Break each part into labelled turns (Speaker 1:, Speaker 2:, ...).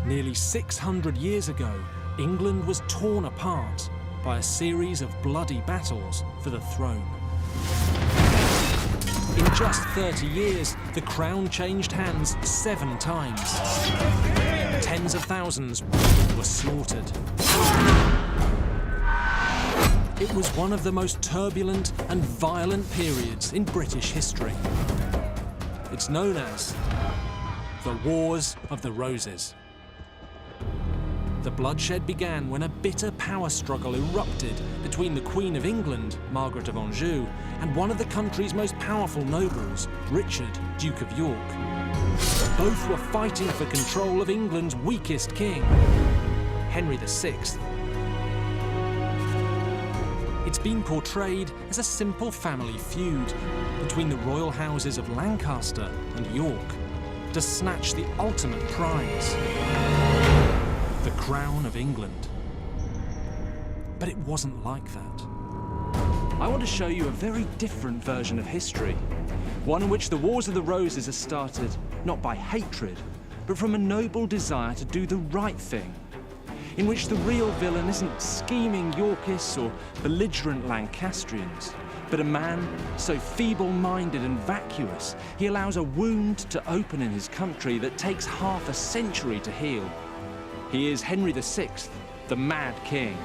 Speaker 1: Nearly 600 years ago, England was torn apart by a series of bloody battles for the throne. In just 30 years, the crown changed hands 7 times. Tens of thousands were slaughtered. It was one of the most turbulent and violent periods in British history. It's known as the Wars of the Roses. The bloodshed began when a bitter power struggle erupted between the Queen of England, Margaret of Anjou, and one of the country's most powerful nobles, Richard, Duke of York. Both were fighting for control of England's weakest king, Henry VI. It's been portrayed as a simple family feud between the royal houses of Lancaster and York to snatch the ultimate prize, the crown of England. But it wasn't like that.
Speaker 2: I want to show you a very different version of history, one in which the Wars of the Roses are started not by hatred, but from a noble desire to do the right thing, in which the real villain isn't scheming Yorkists or belligerent Lancastrians, but a man so feeble-minded and vacuous, he allows a wound to open in his country that takes half a century to heal. He is Henry VI, the Mad King.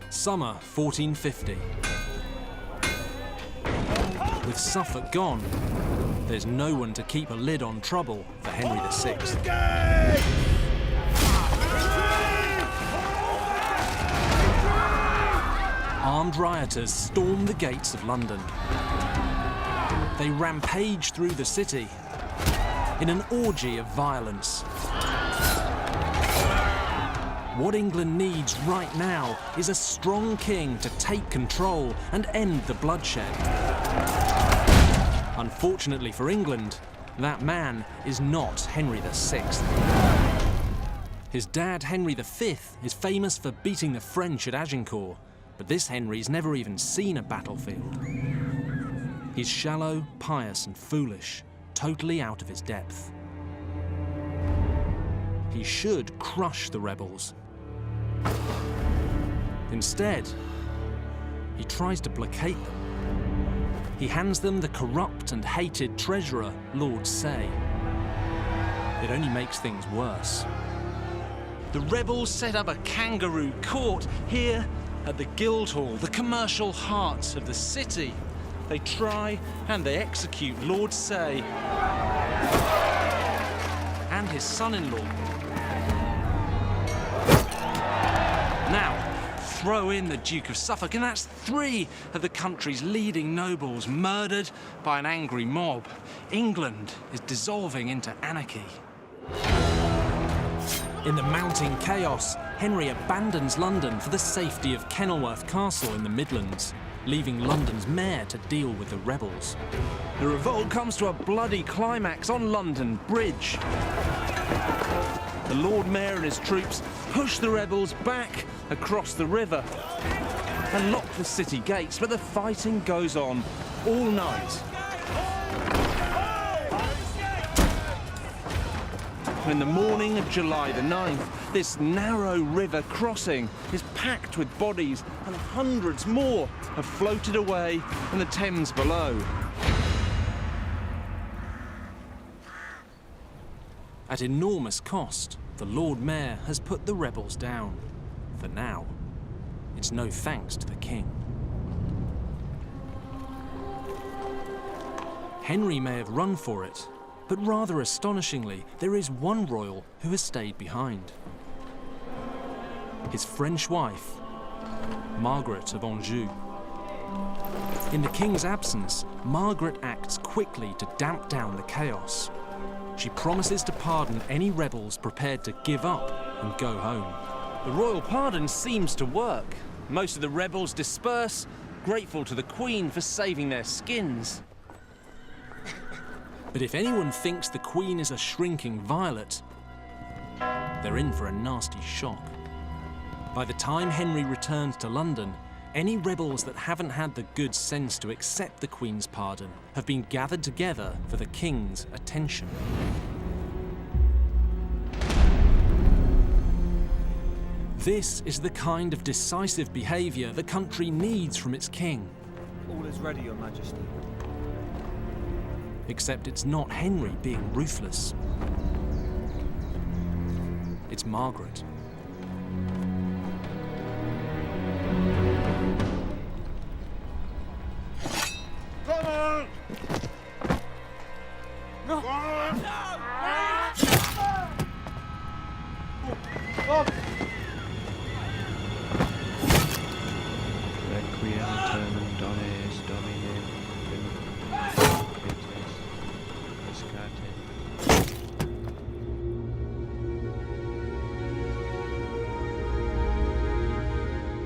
Speaker 1: Summer 1450. With Suffolk gone, there's no one to keep a lid on trouble for Henry VI. Armed rioters storm the gates of London. They rampage through the city in an orgy of violence. What England needs right now is a strong king to take control and end the bloodshed. Unfortunately for England, that man is not Henry VI. His dad, Henry V, is famous for beating the French at Agincourt, but this Henry's never even seen a battlefield. He's shallow, pious and foolish, totally out of his depth. He should crush the rebels. Instead, he tries to placate them. He hands them the corrupt and hated treasurer, Lord Say. It only makes things worse. The rebels set up a kangaroo court here at the Guildhall, the commercial heart of the city. They try and they execute Lord Say and his son-in-law. Now, throw in the Duke of Suffolk, and that's 3 of the country's leading nobles murdered by an angry mob. England is dissolving into anarchy. In the mounting chaos, Henry abandons London for the safety of Kenilworth Castle in the Midlands, leaving London's mayor to deal with the rebels. The revolt comes to a bloody climax on London Bridge. The Lord Mayor and his troops push the rebels back across the river and lock the city gates, but the fighting goes on all night. In the morning of July the 9th, this narrow river crossing is packed with bodies, and hundreds more have floated away in the Thames below. At enormous cost, the Lord Mayor has put the rebels down. For now, it's no thanks to the king. Henry may have run for it, But rather astonishingly, there is one royal who has stayed behind. His French wife, Margaret of Anjou. In the king's absence, Margaret acts quickly to damp down the chaos. She promises to pardon any rebels prepared to give up and go home.
Speaker 2: The royal pardon seems to work. Most of the rebels disperse, grateful to the Queen for saving their skins.
Speaker 1: But if anyone thinks the Queen is a shrinking violet, they're in for a nasty shock. By the time Henry returns to London, any rebels that haven't had the good sense to accept the Queen's pardon have been gathered together for the King's attention. This is the kind of decisive behaviour the country needs from its king.
Speaker 3: All is ready, Your Majesty.
Speaker 1: Except it's not Henry being ruthless. It's Margaret.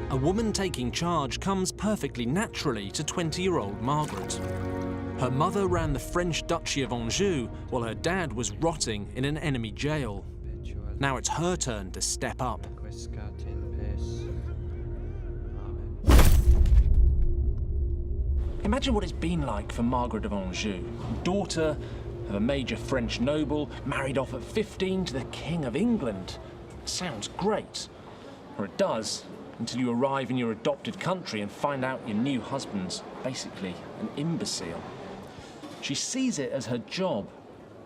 Speaker 1: A woman taking charge comes perfectly naturally to 20-year-old Margaret. Her mother ran the French Duchy of Anjou, while her dad was rotting in an enemy jail. Now it's her turn to step up. Imagine what it's been like for Margaret of Anjou, daughter of a major French noble, married off at 15 to the King of England. Sounds great. Or it does, until you arrive in your adopted country and find out your new husband's basically an imbecile. She sees it as her job,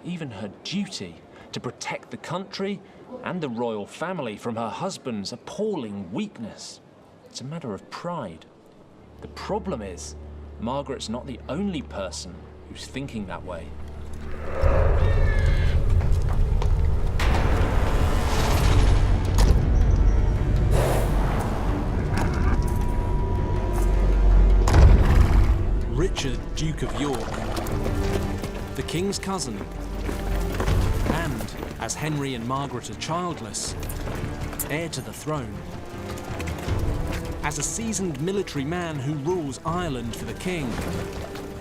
Speaker 1: even her duty, to protect the country and the royal family from her husband's appalling weakness. It's a matter of pride. The problem is, Margaret's not the only person who's thinking that way. Richard, Duke of York, the King's cousin, and, as Henry and Margaret are childless, heir to the throne. As a seasoned military man who rules Ireland for the King,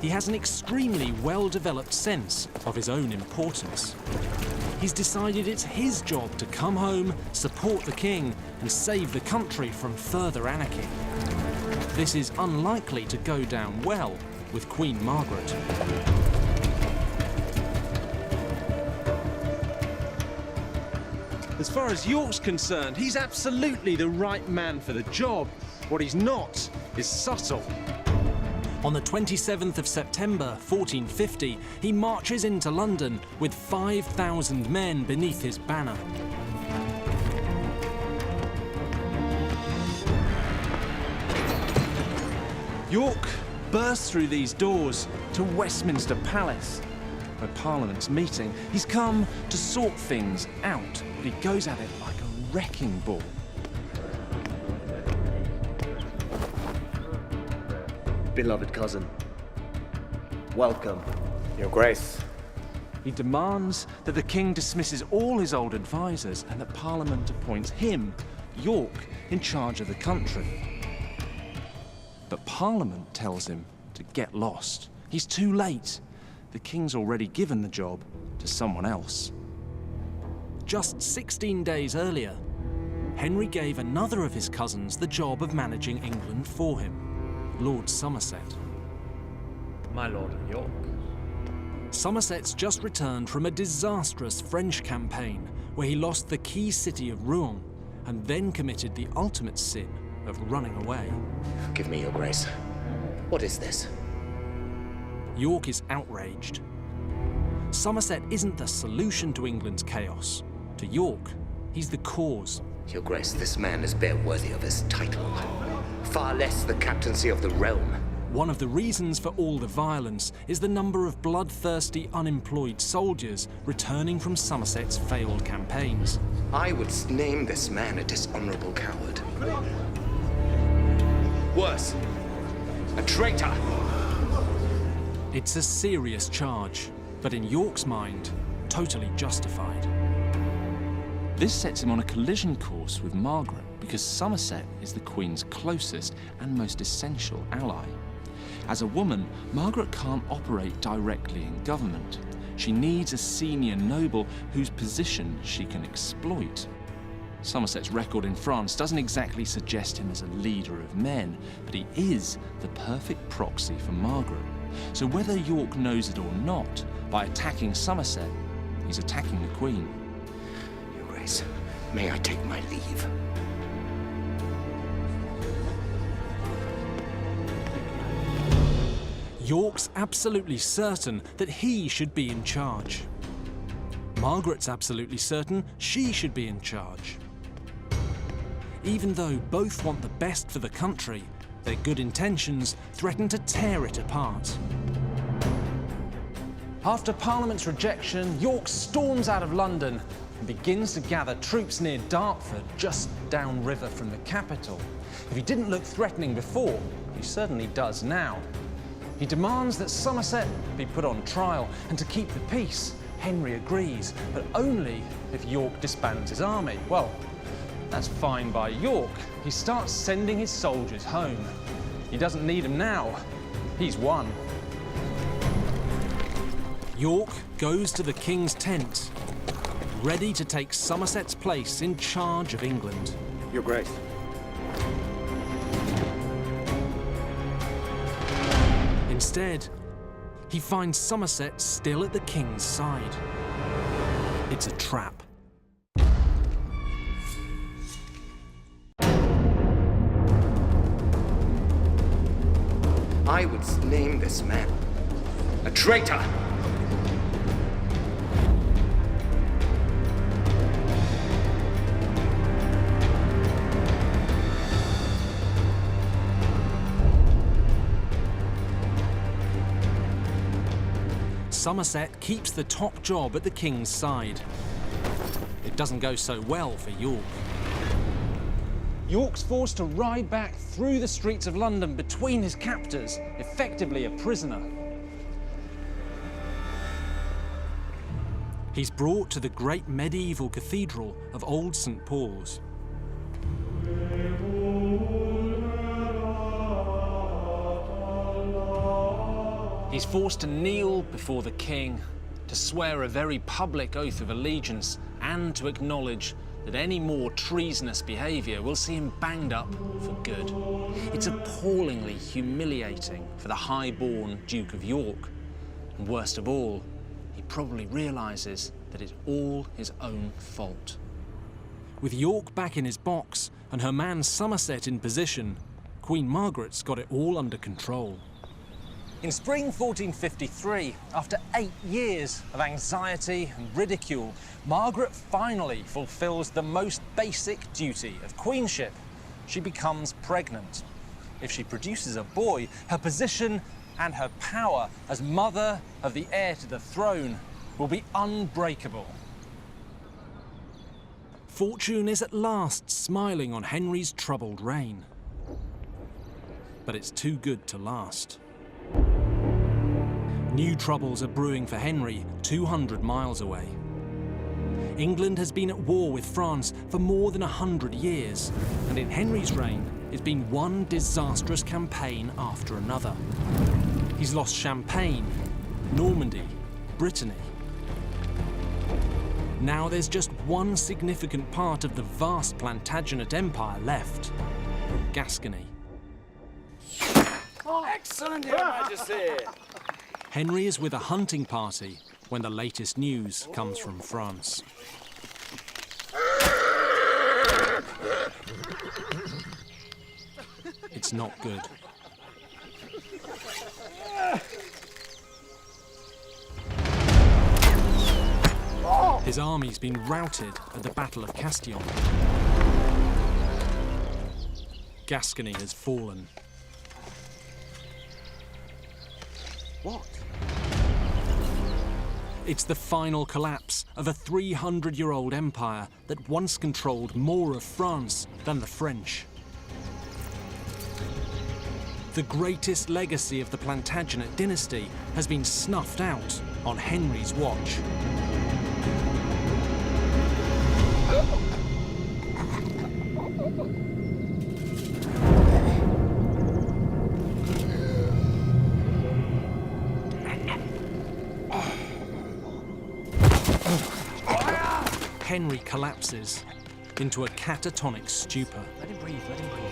Speaker 1: he has an extremely well-developed sense of his own importance. He's decided it's his job to come home, support the King, and save the country from further anarchy. This is unlikely to go down well with Queen Margaret.
Speaker 2: As far as York's concerned, he's absolutely the right man for the job. What he's not is subtle.
Speaker 1: On the 27th of September 1450, he marches into London with 5,000 men beneath his banner.
Speaker 2: York bursts through these doors to Westminster Palace, where Parliament's meeting. He's come to sort things out, but he goes at it like a wrecking ball.
Speaker 4: Beloved cousin, welcome, Your Grace.
Speaker 2: He demands that the King dismisses all his old advisors and that Parliament appoints him, York, in charge of the country. But Parliament tells him to get lost. He's too late. The King's already given the job to someone else.
Speaker 1: Just 16 days earlier, Henry gave another of his cousins the job of managing England for him, Lord Somerset.
Speaker 3: My Lord of York.
Speaker 1: Somerset's just returned from a disastrous French campaign where he lost the key city of Rouen and then committed the ultimate sin of running away.
Speaker 4: Forgive me, Your Grace. What is this?
Speaker 1: York is outraged. Somerset isn't the solution to England's chaos. To York, he's the cause.
Speaker 4: Your Grace, this man is bare worthy of his title. Far less the captaincy of the realm.
Speaker 1: One of the reasons for all the violence is the number of bloodthirsty unemployed soldiers returning from Somerset's failed campaigns.
Speaker 4: I would name this man a dishonorable coward. Worse, a traitor.
Speaker 1: It's a serious charge, but in York's mind, totally justified.
Speaker 2: This sets him on a collision course with Margaret because Somerset is the Queen's closest and most essential ally. As a woman, Margaret can't operate directly in government. She needs a senior noble whose position she can exploit. Somerset's record in France doesn't exactly suggest him as a leader of men, but he is the perfect proxy for Margaret. So whether York knows it or not, by attacking Somerset, he's attacking the Queen.
Speaker 4: Your Grace, may I take my leave?
Speaker 1: York's absolutely certain that he should be in charge. Margaret's absolutely certain she should be in charge. Even though both want the best for the country, their good intentions threaten to tear it apart. After Parliament's rejection, York storms out of London and begins to gather troops near Dartford, just downriver from the capital. If he didn't look threatening before, he certainly does now. He demands that Somerset be put on trial, and to keep the peace, Henry agrees, but only if York disbands his army. Well, that's fine by York. He starts sending his soldiers home. He doesn't need them now. He's won. York goes to the king's tent, ready to take Somerset's place in charge of England.
Speaker 4: Your Grace.
Speaker 1: Instead, he finds Somerset still at the king's side. It's a trap.
Speaker 4: I would name this man a traitor.
Speaker 1: Somerset keeps the top job at the king's side. It doesn't go so well for York. York's forced to ride back through the streets of London between his captors, effectively a prisoner. He's brought to the great medieval cathedral of Old St. Paul's. He's forced to kneel before the king, to swear a very public oath of allegiance, and to acknowledge that any more treasonous behaviour will see him banged up for good. It's appallingly humiliating for the high-born Duke of York. And worst of all, he probably realises that it's all his own fault. With York back in his box and her man Somerset in position, Queen Margaret's got it all under control. In spring 1453, after 8 years of anxiety and ridicule, Margaret finally fulfills the most basic duty of queenship. She becomes pregnant. If she produces a boy, her position and her power as mother of the heir to the throne will be unbreakable. Fortune is at last smiling on Henry's troubled reign. But it's too good to last. New troubles are brewing for Henry 200 miles away. England has been at war with France for more than 100 years, and in Henry's reign, it's been one disastrous campaign after another. He's lost Champagne, Normandy, Brittany. Now there's just one significant part of the vast Plantagenet Empire left: Gascony.
Speaker 5: Oh, excellent, Your Majesty!
Speaker 1: Henry is with a hunting party when the latest news comes from France. It's not good. His army's been routed at the Battle of Castillon. Gascony has fallen.
Speaker 5: What?
Speaker 1: It's the final collapse of a 300-year-old empire that once controlled more of France than the French. The greatest legacy of the Plantagenet dynasty has been snuffed out on Henry's watch. Henry collapses into a catatonic stupor.
Speaker 5: Let him breathe, let him breathe.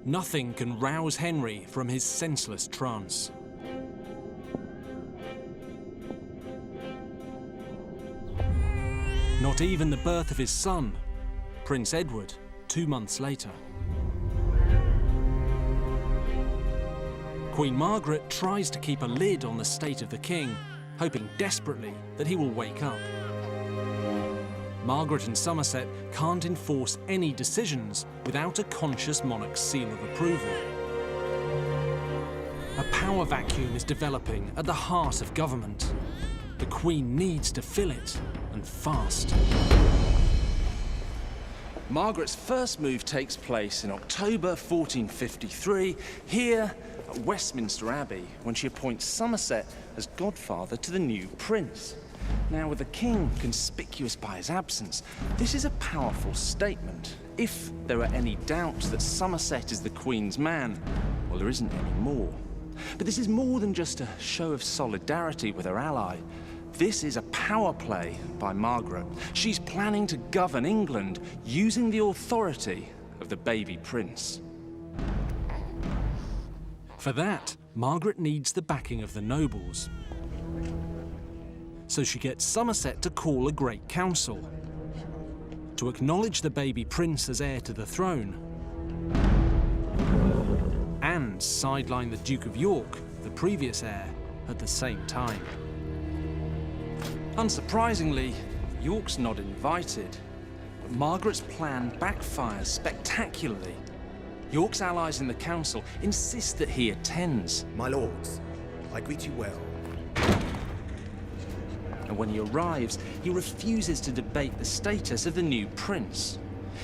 Speaker 1: Nothing can rouse Henry from his senseless trance. Not even the birth of his son, Prince Edward, 2 months later. Queen Margaret tries to keep a lid on the state of the king, hoping desperately that he will wake up. Margaret and Somerset can't enforce any decisions without a conscious monarch's seal of approval. A power vacuum is developing at the heart of government. The Queen needs to fill it, and fast.
Speaker 2: Margaret's first move takes place in October 1453, here at Westminster Abbey, when she appoints Somerset as godfather to the new prince. Now, with the king conspicuous by his absence, this is a powerful statement. If there are any doubts that Somerset is the Queen's man, well, there isn't any more. But this is more than just a show of solidarity with her ally. This is a power play by Margaret. She's planning to govern England using the authority of the baby prince.
Speaker 1: For that, Margaret needs the backing of the nobles. So she gets Somerset to call a great council to acknowledge the baby prince as heir to the throne and sideline the Duke of York, the previous heir, at the same time. Unsurprisingly, York's not invited, but Margaret's plan backfires spectacularly. York's allies in the council insist that he attends.
Speaker 6: My lords, I greet you well.
Speaker 2: And when he arrives, he refuses to debate the status of the new prince.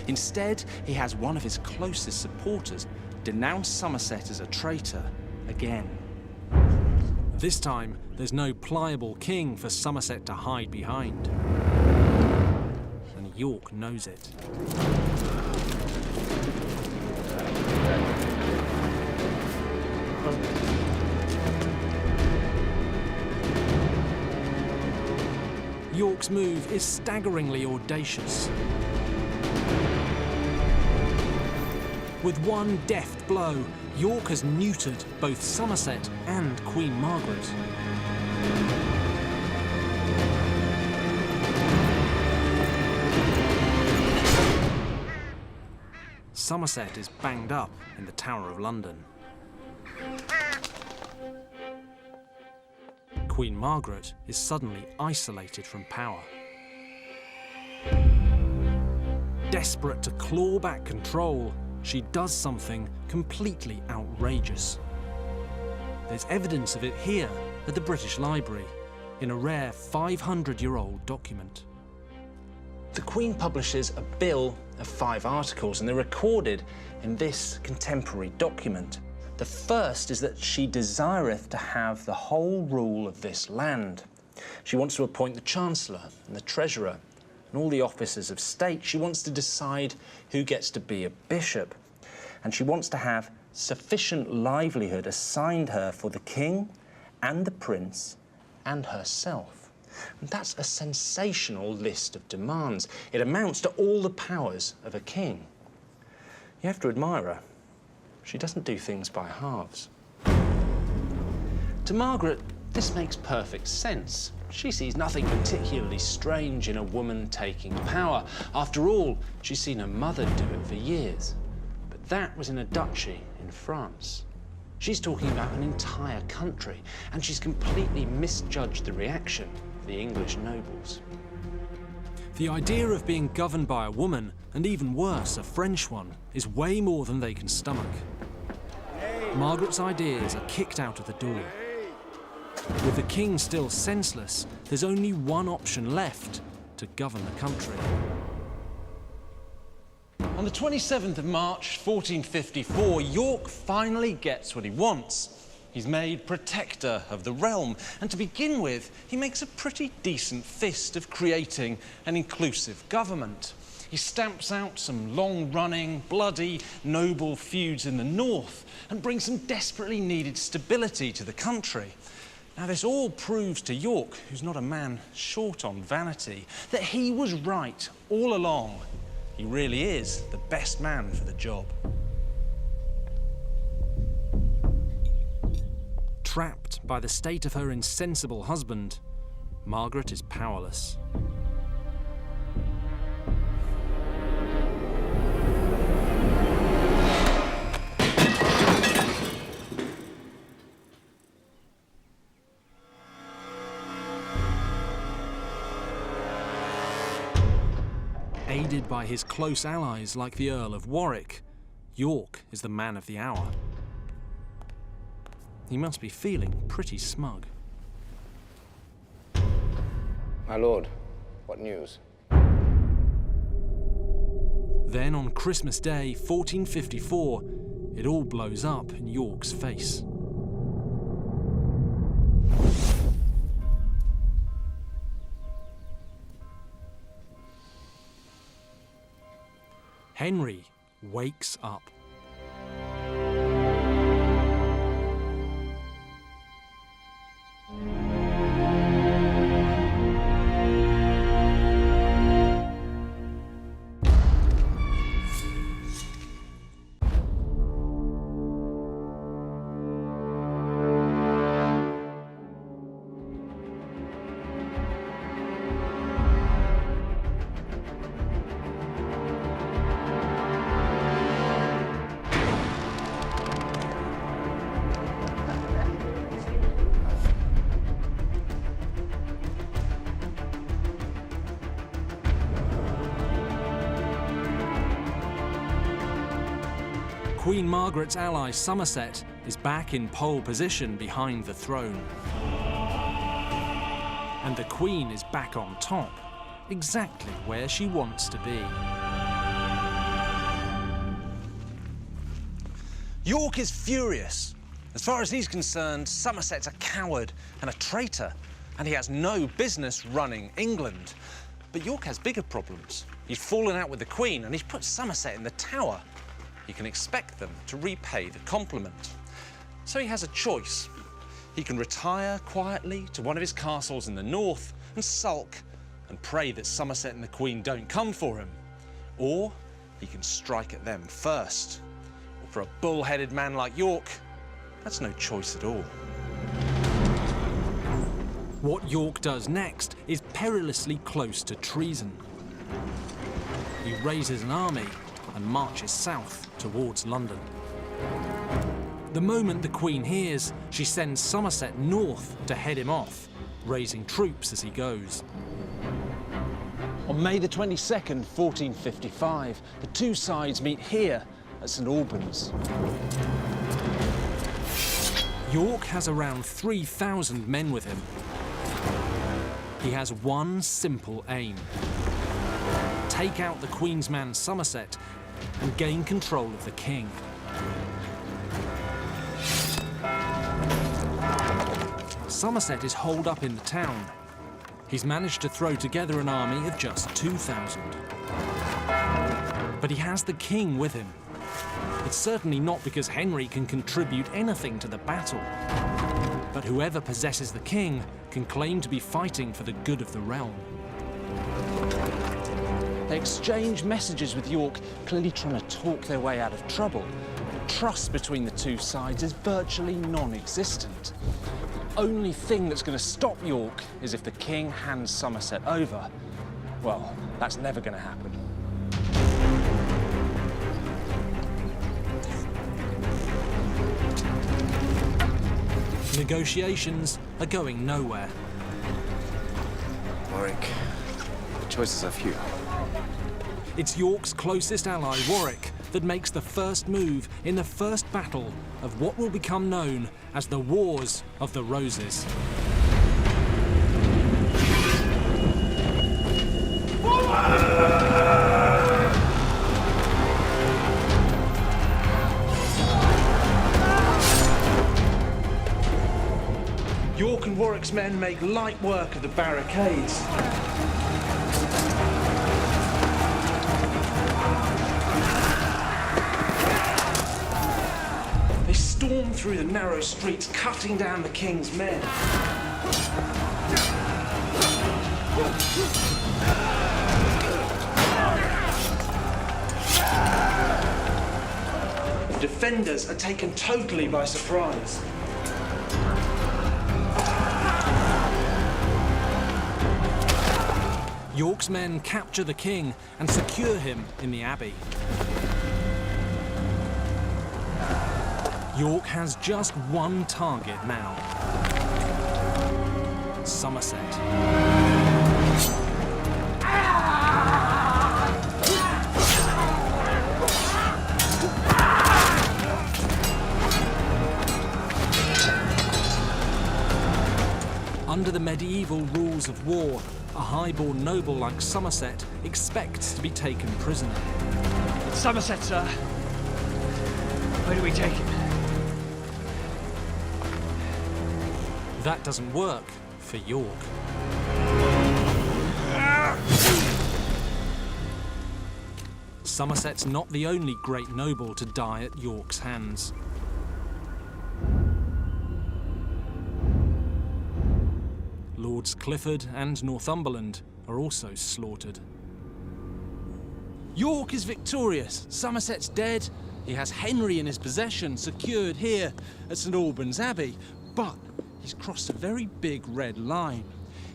Speaker 2: Instead, he has one of his closest supporters denounce Somerset as a traitor again.
Speaker 1: This time, there's no pliable king for Somerset to hide behind. And York knows it. York's move is staggeringly audacious. With one deft blow, York has neutered both Somerset and Queen Margaret. Somerset is banged up in the Tower of London. Queen Margaret is suddenly isolated from power. Desperate to claw back control, she does something completely outrageous. There's evidence of it here at the British Library, in a rare 500-year-old document.
Speaker 2: The Queen publishes a bill of 5 articles, and they're recorded in this contemporary document. The first is that she desireth to have the whole rule of this land. She wants to appoint the Chancellor and the Treasurer and all the officers of state. She wants to decide who gets to be a bishop. And she wants to have sufficient livelihood assigned her for the king and the prince and herself. And that's a sensational list of demands. It amounts to all the powers of a king. You have to admire her. She doesn't do things by halves. To Margaret, this makes perfect sense. She sees nothing particularly strange in a woman taking power. After all, she's seen her mother do it for years. But that was in a duchy in France. She's talking about an entire country, and she's completely misjudged the reaction of the English nobles.
Speaker 1: The idea of being governed by a woman, and even worse, a French one, is way more than they can stomach. Margaret's ideas are kicked out of the door. With the king still senseless, there's only one option left to govern the country.
Speaker 2: On the 27th of March, 1454, York finally gets what he wants. He's made protector of the realm, and to begin with, he makes a pretty decent fist of creating an inclusive government. He stamps out some long-running, bloody, noble feuds in the north and brings some desperately needed stability to the country. Now, this all proves to York, who's not a man short on vanity, that he was right all along. He really is the best man for the job.
Speaker 1: Trapped by the state of her insensible husband, Margaret is powerless. Aided by his close allies like the Earl of Warwick, York is the man of the hour. He must be feeling pretty smug.
Speaker 7: My lord, what news?
Speaker 1: Then on Christmas Day, 1454, it all blows up in York's face. Henry wakes up. Queen Margaret's ally Somerset is back in pole position behind the throne. And the Queen is back on top, exactly where she wants to be.
Speaker 2: York is furious. As far as he's concerned, Somerset's a coward and a traitor, and he has no business running England. But York has bigger problems. He's fallen out with the Queen, and he's put Somerset in the Tower. He can expect them to repay the compliment. So he has a choice. He can retire quietly to one of his castles in the north and sulk and pray that Somerset and the Queen don't come for him. Or he can strike at them first. Or for a bull-headed man like York, that's no choice at all.
Speaker 1: What York does next is perilously close to treason. He raises an army and marches south towards London. The moment the Queen hears, she sends Somerset north to head him off, raising troops as he goes.
Speaker 2: On May the 22nd, 1455, the two sides meet here at St Albans.
Speaker 1: York has around 3,000 men with him. He has one simple aim: take out the Queen's man Somerset and gain control of the king. Somerset is holed up in the town. He's managed to throw together an army of just 2,000. But he has the king with him. It's certainly not because Henry can contribute anything to the battle. But whoever possesses the king can claim to be fighting for the good of the realm.
Speaker 2: They exchange messages with York, clearly trying to talk their way out of trouble. But trust between the two sides is virtually non-existent. The only thing that's going to stop York is if the king hands Somerset over. Well, that's never going to happen.
Speaker 1: Negotiations are going nowhere.
Speaker 7: Warwick, the choices are few.
Speaker 1: It's York's closest ally, Warwick, that makes the first move in the first battle of what will become known as the Wars of the Roses.
Speaker 2: York and Warwick's men make light work of the barricades. They storm through the narrow streets, cutting down the king's men. The defenders are taken totally by surprise.
Speaker 1: York's men capture the king and secure him in the abbey. York has just one target now: Somerset. Under the medieval rules of war, a high-born noble like Somerset expects to be taken prisoner.
Speaker 3: Somerset, sir. Where do we take him?
Speaker 1: That doesn't work for York. Somerset's not the only great noble to die at York's hands. Lords Clifford and Northumberland are also slaughtered. York is victorious. Somerset's dead. He has Henry in his possession, secured here at St Albans Abbey. But he's crossed a very big red line.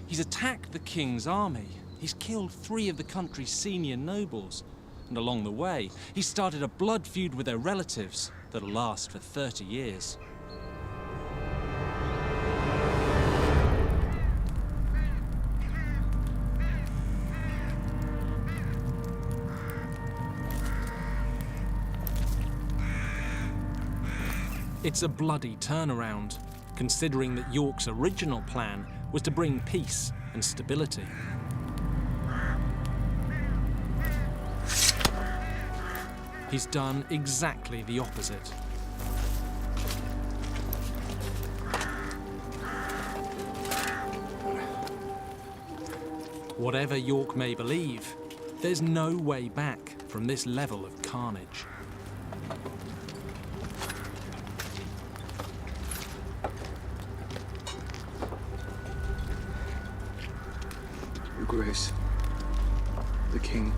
Speaker 1: He's attacked the king's army. He's killed 3 of the country's senior nobles. And along the way, he started a blood feud with their relatives that'll last for 30 years. It's a bloody turnaround, considering that York's original plan was to bring peace and stability. He's done exactly the opposite. Whatever York may believe, there's no way back from this level of carnage.
Speaker 7: Your Grace, the King.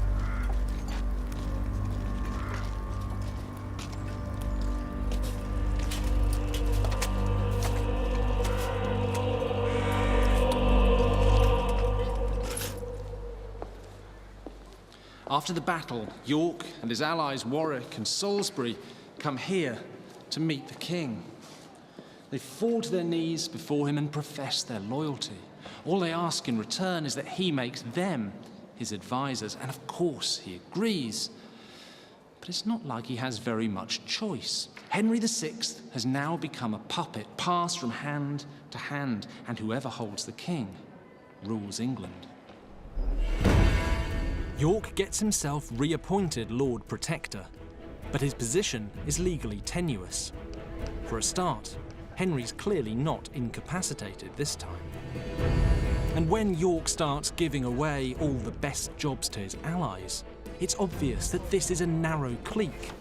Speaker 1: After the battle, York and his allies Warwick and Salisbury come here to meet the king. They fall to their knees before him and profess their loyalty. All they ask in return is that he makes them his advisors, and of course he agrees. But it's not like he has very much choice. Henry VI has now become a puppet, passed from hand to hand, and whoever holds the king rules England. York gets himself reappointed Lord Protector, but his position is legally tenuous. For a start, Henry's clearly not incapacitated this time. And when York starts giving away all the best jobs to his allies, it's obvious that this is a narrow clique,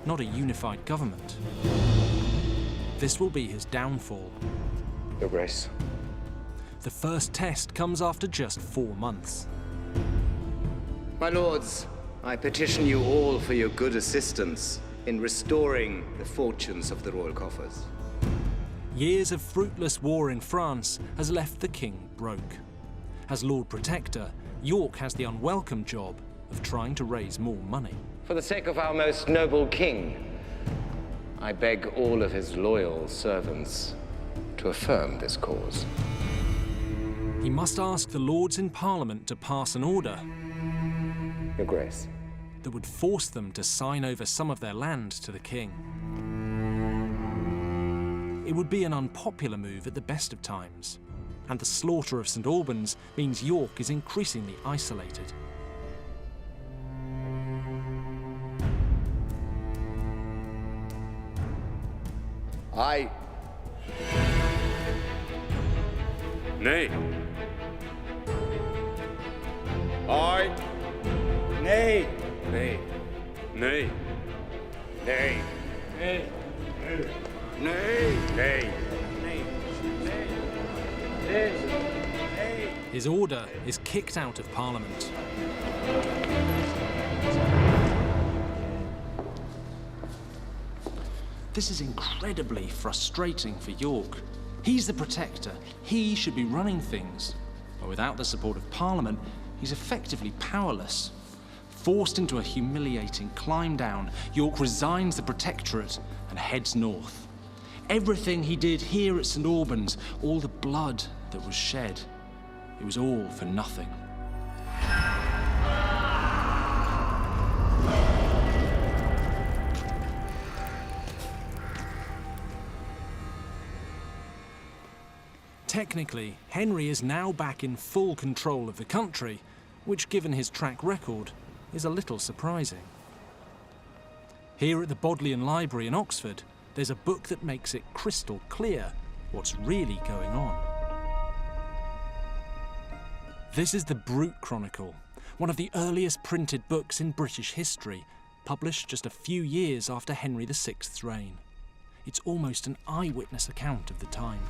Speaker 1: not a unified government. This will be his downfall.
Speaker 7: Your Grace.
Speaker 1: The first test comes after just 4 months.
Speaker 4: My lords, I petition you all for your good assistance in restoring the fortunes of the royal coffers.
Speaker 1: Years of fruitless war in France has left the king broke. As Lord Protector, York has the unwelcome job of trying to raise more money.
Speaker 4: For the sake of our most noble king, I beg all of his loyal servants to affirm this cause.
Speaker 1: He must ask the Lords in Parliament to pass an order
Speaker 4: Your Grace.
Speaker 1: that would force them to sign over some of their land to the king. It would be an unpopular move at the best of times, and the slaughter of St Albans means York is increasingly isolated.
Speaker 4: Aye.
Speaker 7: Nay.
Speaker 5: Aye.
Speaker 7: Nay. Nay. Nay.
Speaker 5: Nay.
Speaker 7: Nay.
Speaker 5: Nay.
Speaker 1: His order is kicked out of Parliament. This is incredibly frustrating for York. He's the protector. He should be running things. But without the support of Parliament, he's effectively powerless. Forced into a humiliating climb down, York resigns the protectorate and heads north. Everything he did here at St Albans, all the blood that was shed, it was all for nothing. Technically, Henry is now back in full control of the country, which, given his track record, is a little surprising. Here at the Bodleian Library in Oxford, there's a book that makes it crystal clear what's really going on. This is the Brute Chronicle, one of the earliest printed books in British history, published just a few years after Henry VI's reign. It's almost an eyewitness account of the time.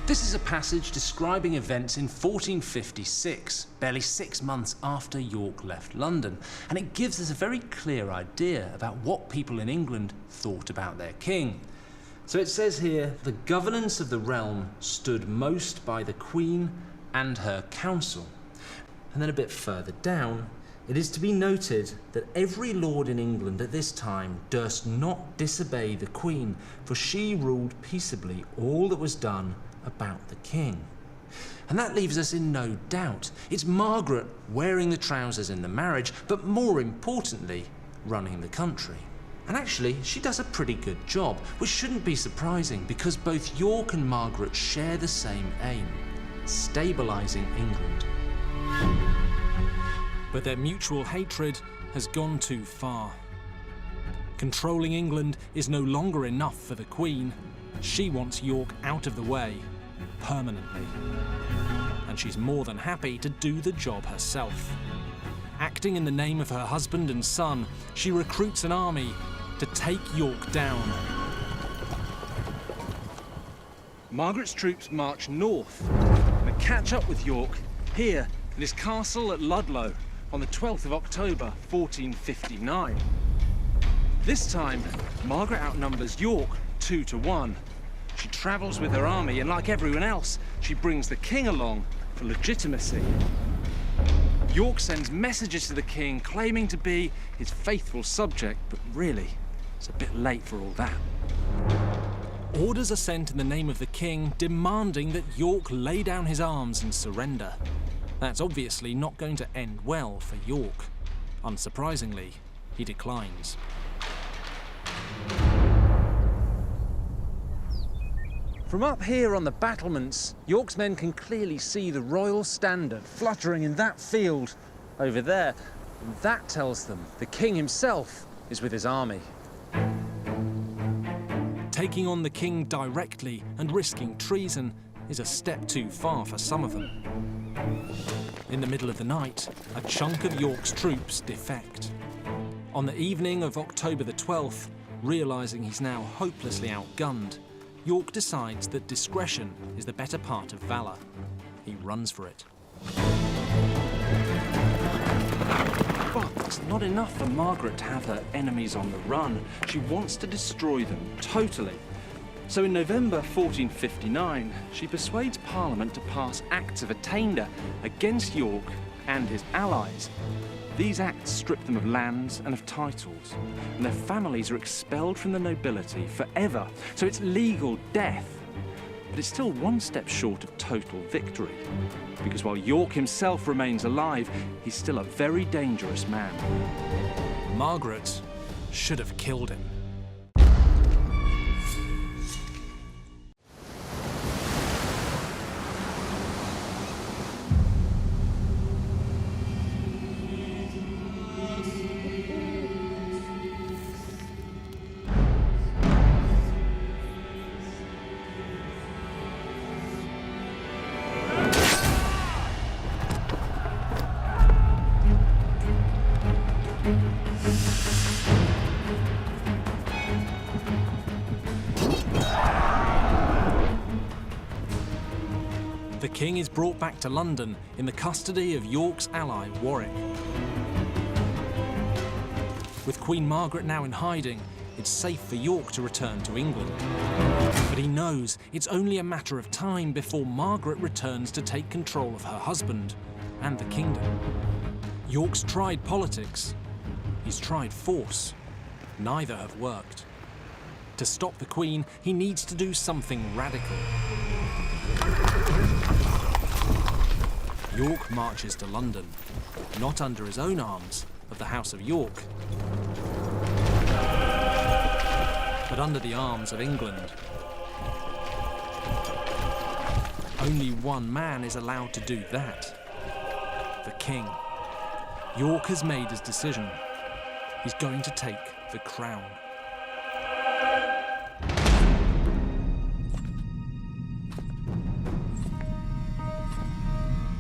Speaker 1: This is a passage describing events in 1456, barely 6 months after York left London, and it gives us a very clear idea about what people in England thought about their king. So it says here, the governance of the realm stood most by the Queen and her council. And then a bit further down, it is to be noted that every lord in England at this time durst not disobey the Queen, for she ruled peaceably all that was done about the king. And that leaves us in no doubt. It's Margaret wearing the trousers in the marriage, but more importantly, running the country. And actually, she does a pretty good job, which shouldn't be surprising because both York and Margaret share the same aim, stabilising England. But their mutual hatred has gone too far. Controlling England is no longer enough for the Queen. She wants York out of the way, permanently. And she's more than happy to do the job herself. Acting in the name of her husband and son, she recruits an army to take York down.
Speaker 2: Margaret's troops march north and catch up with York here in his castle at Ludlow on the 12th of October, 1459. This time, Margaret outnumbers York 2-1. She travels with her army, and like everyone else, she brings the king along for legitimacy. York sends messages to the king claiming to be his faithful subject, but really, it's a bit late for all that.
Speaker 1: Orders are sent in the name of the king, demanding that York lay down his arms and surrender. That's obviously not going to end well for York. Unsurprisingly, he declines.
Speaker 2: From up here on the battlements, York's men can clearly see the royal standard fluttering in that field over there. And that tells them the king himself is with his army.
Speaker 1: Taking on the king directly and risking treason is a step too far for some of them. In the middle of the night, a chunk of York's troops defect. On the evening of October the 12th, realising he's now hopelessly outgunned, York decides that discretion is the better part of valour. He runs for it.
Speaker 2: But it's not enough for Margaret to have her enemies on the run. She wants to destroy them totally. So in November 1459, she persuades Parliament to pass Acts of Attainder against York and his allies. These acts strip them of lands and of titles, and their families are expelled from the nobility forever, so it's legal death. But it's still one step short of total victory, because while York himself remains alive, he's still a very dangerous man.
Speaker 1: Margaret should have killed him. The king is brought back to London in the custody of York's ally, Warwick. With Queen Margaret now in hiding, it's safe for York to return to England. But he knows it's only a matter of time before Margaret returns to take control of her husband and the kingdom. York's tried politics. He's tried force. Neither have worked. To stop the Queen, he needs to do something radical. York marches to London, not under his own arms of the House of York, but under the arms of England. Only one man is allowed to do that: the king. York has made his decision. He's going to take the crown.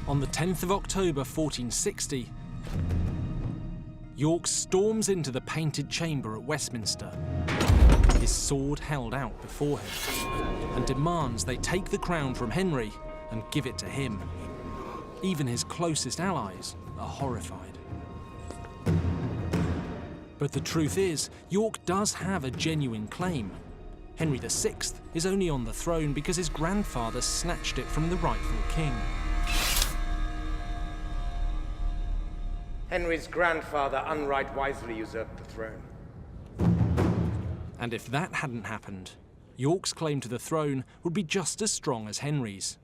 Speaker 1: On the 10th of October 1460, York storms into the Painted Chamber at Westminster, his sword held out before him, and demands they take the crown from Henry and give it to him. Even his closest allies are horrified. But the truth is, York does have a genuine claim. Henry VI is only on the throne because his grandfather snatched it from the rightful king.
Speaker 4: Henry's grandfather unrightwisely usurped the throne.
Speaker 1: And if that hadn't happened, York's claim to the throne would be just as strong as Henry's,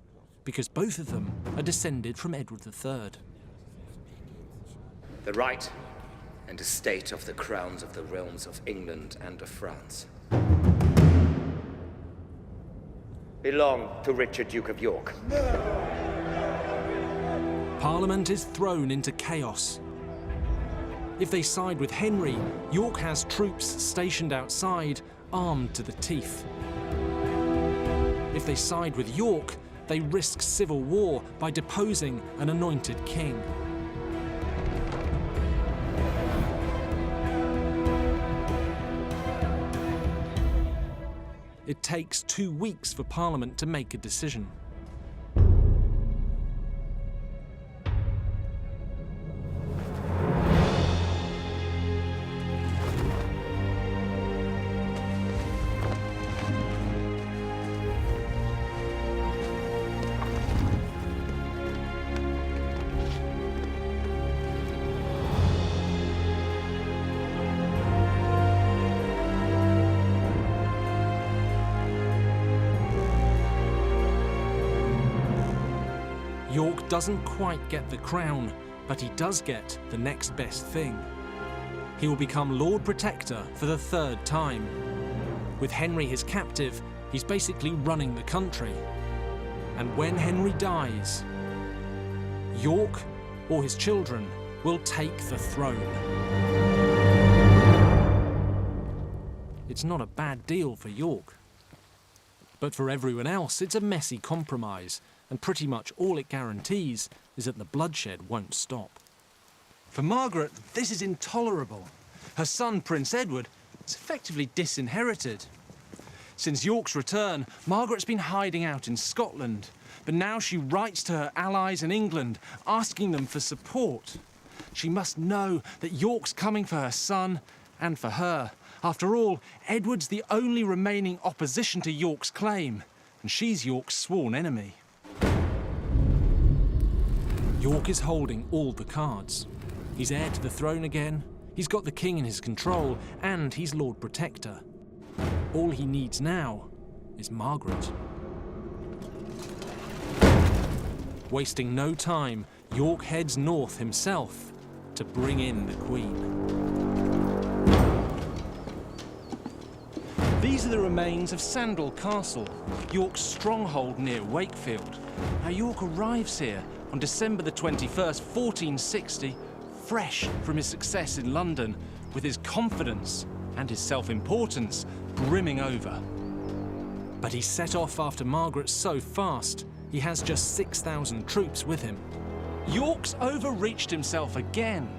Speaker 1: because both of them are descended from Edward III.
Speaker 4: The right and estate of the crowns of the realms of England and of France belong to Richard, Duke of York.
Speaker 1: Parliament is thrown into chaos. If they side with Henry, York has troops stationed outside, armed to the teeth. If they side with York, they risk civil war by deposing an anointed king. It takes 2 weeks for Parliament to make a decision. York doesn't quite get the crown, but he does get the next best thing. He will become Lord Protector for the 3rd time. With Henry his captive, he's basically running the country. And when Henry dies, York or his children will take the throne. It's not a bad deal for York. But for everyone else, it's a messy compromise, and pretty much all it guarantees is that the bloodshed won't stop. For Margaret, this is intolerable. Her son, Prince Edward, is effectively disinherited. Since York's return, Margaret's been hiding out in Scotland, but now she writes to her allies in England, asking them for support. She must know that York's coming for her son and for her. After all, Edward's the only remaining opposition to York's claim, and she's York's sworn enemy. York is holding all the cards. He's heir to the throne again, he's got the king in his control, and he's Lord Protector. All he needs now is Margaret. Wasting no time, York heads north himself to bring in the Queen.
Speaker 2: These are the remains of Sandal Castle, York's stronghold near Wakefield. Now York arrives here on December the 21st, 1460, fresh from his success in London, with his confidence and his self-importance brimming over.
Speaker 1: But he set off after Margaret so fast, he has just 6,000 troops with him.
Speaker 2: York's overreached himself again.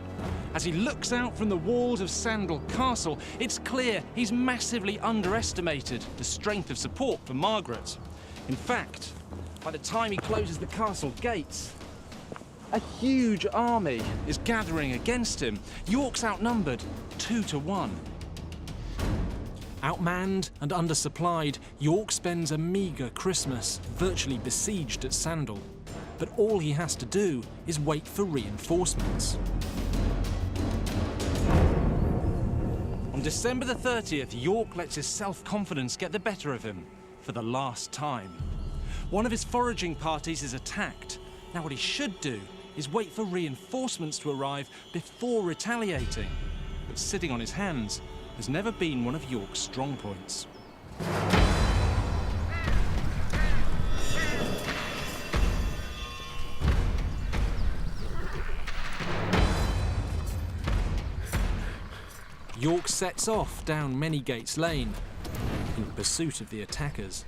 Speaker 2: As he looks out from the walls of Sandal Castle, it's clear he's massively underestimated the strength of support for Margaret. In fact, by the time he closes the castle gates, a huge army is gathering against him. York's outnumbered 2 to 1.
Speaker 1: Outmanned and undersupplied, York spends a meagre Christmas, virtually besieged at Sandal. But all he has to do is wait for reinforcements.
Speaker 2: On December the 30th, York lets his self-confidence get the better of him for the last time. One of his foraging parties is attacked. Now what he should do is wait for reinforcements to arrive before retaliating. But sitting on his hands has never been one of York's strong points.
Speaker 1: York sets off down Manygates Lane in pursuit of the attackers.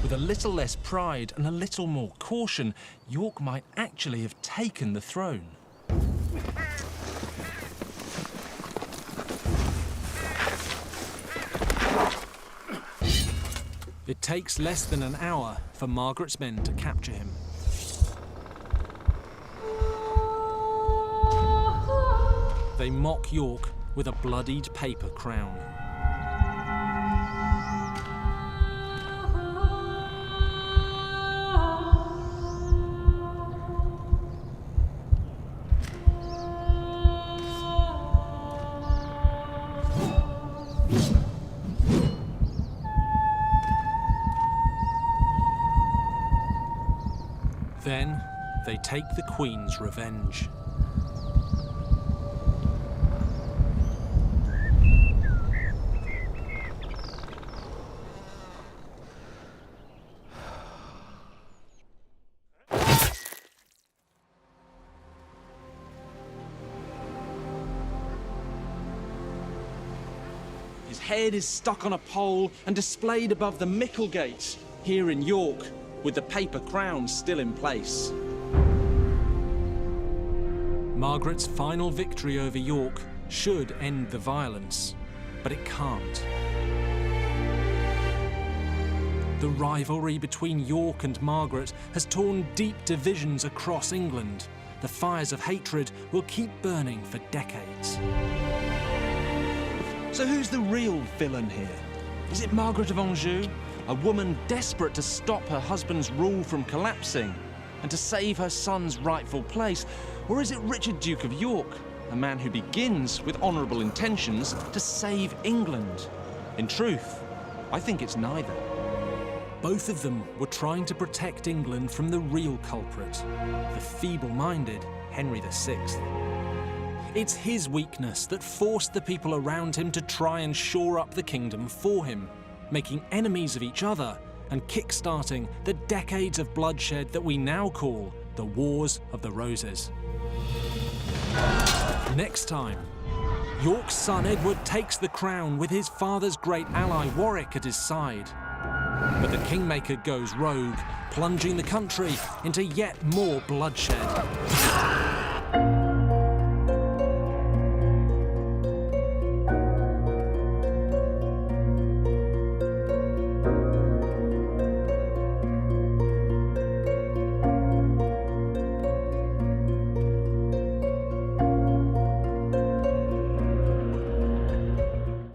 Speaker 1: A little less pride and a little more caution, York might actually have taken the throne. It takes less than an hour for Margaret's men to capture him. They mock York with a bloodied paper crown. Then, they take the Queen's revenge.
Speaker 2: His head is stuck on a pole and displayed above the Micklegate, here in York, with the paper crown still in place.
Speaker 1: Margaret's final victory over York should end the violence, but it can't. The rivalry between York and Margaret has torn deep divisions across England. The fires of hatred will keep burning for decades.
Speaker 2: So who's the real villain here? Is it Margaret of Anjou? A woman desperate to stop her husband's rule from collapsing and to save her son's rightful place? Or is it Richard, Duke of York, a man who begins with honourable intentions to save England? In truth, I think it's neither.
Speaker 1: Both of them were trying to protect England from the real culprit, the feeble-minded Henry VI. It's his weakness that forced the people around him to try and shore up the kingdom for him, making enemies of each other and kick-starting the decades of bloodshed that we now call the Wars of the Roses. Next time, York's son Edward takes the crown with his father's great ally Warwick at his side. But the Kingmaker goes rogue, plunging the country into yet more bloodshed.